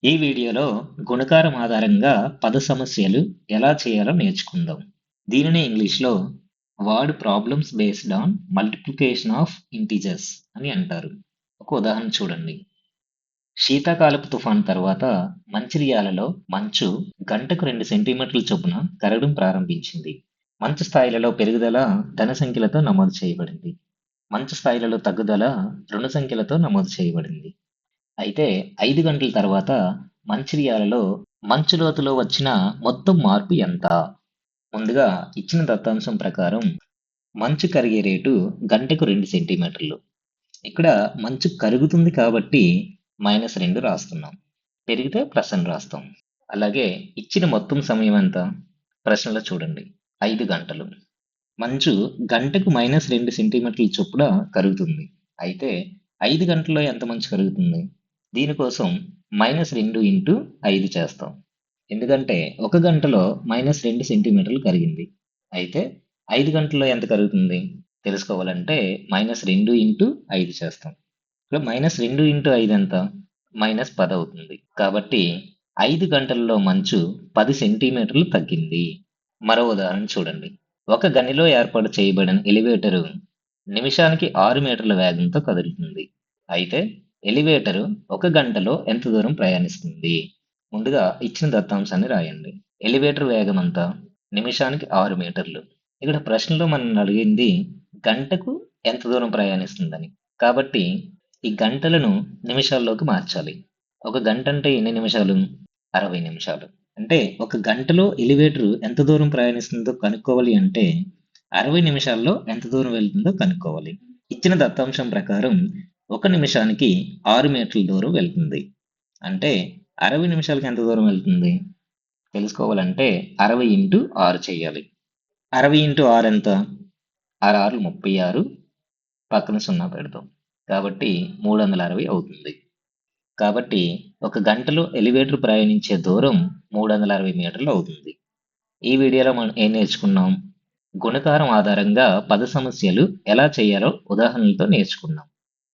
ఈ వీడియోలో గుణకారం ఆధారంగా పద సమస్యలు ఎలా చేయాలో నేర్చుకుందాం. దీనిని ఇంగ్లీష్‌లో word problems based on multiplication of integers అని అంటారు. ఒక ఉదాహరణ చూడండి. శీతాకాలపు తుఫాను తర్వాత మంచిర్యాలలో మంచు గంటకు 2 సెంటీమీటర్ల చొప్పున కరగడం ప్రారంభించింది. మంచు స్థాయిలలో పెరుగుదల ధన సంఖ్యలతో నమోదు చేయబడింది. మంచు స్థాయిలలో తగ్గుదల రుణ సంఖ్యలతో నమోదు చేయబడింది. అయితే 5 గంటల తర్వాత మంచిర్యాలలో మంచు లోతులో వచ్చిన మొత్తం మార్పు ఎంత? ముందుగా ఇచ్చిన దత్తాంశం ప్రకారం మంచు కరిగే రేటు గంటకు 2 సెంటీమీటర్లు. ఇక్కడ మంచు కరుగుతుంది కాబట్టి -2 రాస్తున్నాం. పెరిగితే ప్లస్ అని రాస్తాం. అలాగే ఇచ్చిన మొత్తం సమయం ఎంత? ప్రశ్నలో చూడండి. 5 గంటలు. మంచు గంటకు -2 సెంటీమీటర్ల చొప్పున కరుగుతుంది. అయితే 5 గంటల్లో ఎంత మంచు కరుగుతుంది? దీనికోసం -2 ఇంటూ 5 చేస్తాం. ఎందుకంటే 1 గంటలో -2 సెంటీమీటర్లు కరిగింది. అయితే 5 గంటల్లో ఎంత కరుగుతుంది? తెలుసుకోవాలంటే -2 ఇంటూ 5 చేస్తాం. ఇక్కడ -2 ఇంటూ 5 ఎంత? -10 అవుతుంది. కాబట్టి 5 గంటల్లో మంచు 10 సెంటీమీటర్లు తగ్గింది. మరో ఉదాహరణ చూడండి. ఒక గనిలో ఏర్పాటు చేయబడిన ఎలివేటరు నిమిషానికి 6 మీటర్ల వేగంతో కదులుతుంది. అయితే ఎలివేటరు 1 గంటలో ఎంత దూరం ప్రయాణిస్తుంది? ముందుగా ఇచ్చిన దత్తాంశాన్ని రాయండి. ఎలివేటర్ వేగం ఎంత? నిమిషానికి 6 మీటర్లు. ఇక్కడ ప్రశ్నలో మనల్ని అడిగింది గంటకు ఎంత దూరం ప్రయాణిస్తుందని. కాబట్టి ఈ గంటలను నిమిషాల్లోకి మార్చాలి. 1 గంట అంటే ఎన్ని నిమిషాలు? 60 నిమిషాలు. అంటే 1 గంటలో ఎలివేటర్ ఎంత దూరం ప్రయాణిస్తుందో కనుక్కోవాలి అంటే 60 నిమిషాల్లో ఎంత దూరం వెళ్తుందో కనుక్కోవాలి. ఇచ్చిన దత్తాంశం ప్రకారం 1 నిమిషానికి 6 మీటర్ల దూరం వెళ్తుంది. అంటే 60 నిమిషాలకి ఎంత దూరం వెళ్తుంది? తెలుసుకోవాలంటే 60 ఇంటూ 6 చేయాలి. 60 ఇంటూ 6 ఎంత? 6 6 36, పక్కన 0 పెడతాం. కాబట్టి 360 అవుతుంది. కాబట్టి 1 గంటలో ఎలివేటర్ ప్రయాణించే దూరం 360 మీటర్లు అవుతుంది. ఈ వీడియోలో మనం ఏం నేర్చుకున్నాం? గుణకారం ఆధారంగా పద సమస్యలు ఎలా చేయాలో ఉదాహరణలతో నేర్చుకున్నాం.